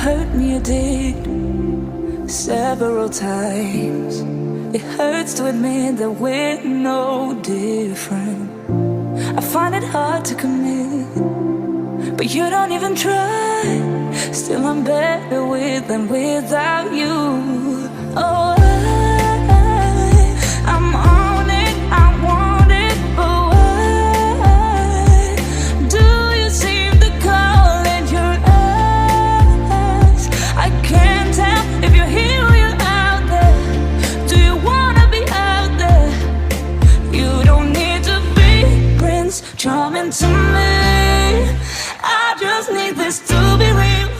hurt me, you did, several times. It hurts to admit that we're no different. I find it hard to commit, but you don't even try. Still I'm better with than without you. Oh, I'm on it, I want it, but why do you seem to call it your eyes? I can't tell if you're here or you're out there. Do you wanna be out there? You don't need to be Prince Charming to me. I just need this to be real.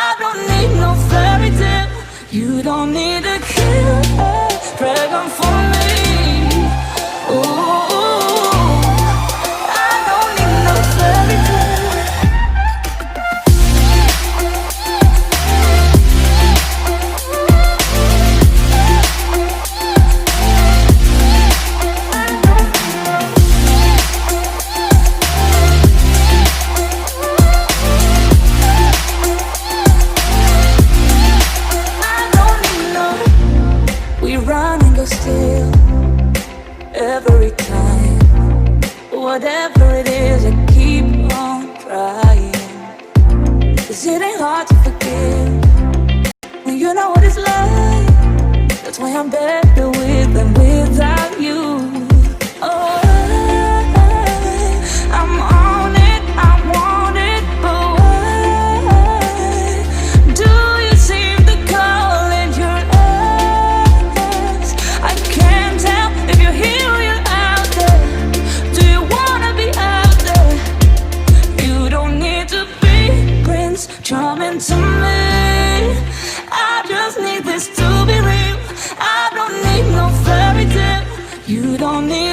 I don't need no fairy tale. You don't need a killer dragon for me. Ooh, I don't need no fairy tale. Still, every time, whatever it is, I keep on trying. 'Cause it ain't hard to forgive when you know what it's like. That's why I'm better with than without you. Oh, I'm on it, I want it, but why do you seem to call it your eyes? I can't tell if you're here or you're out there. Do you wanna be out there? You don't need to be Prince Charming to me. I just need this to be real. I don't need no fairy tale. You don't need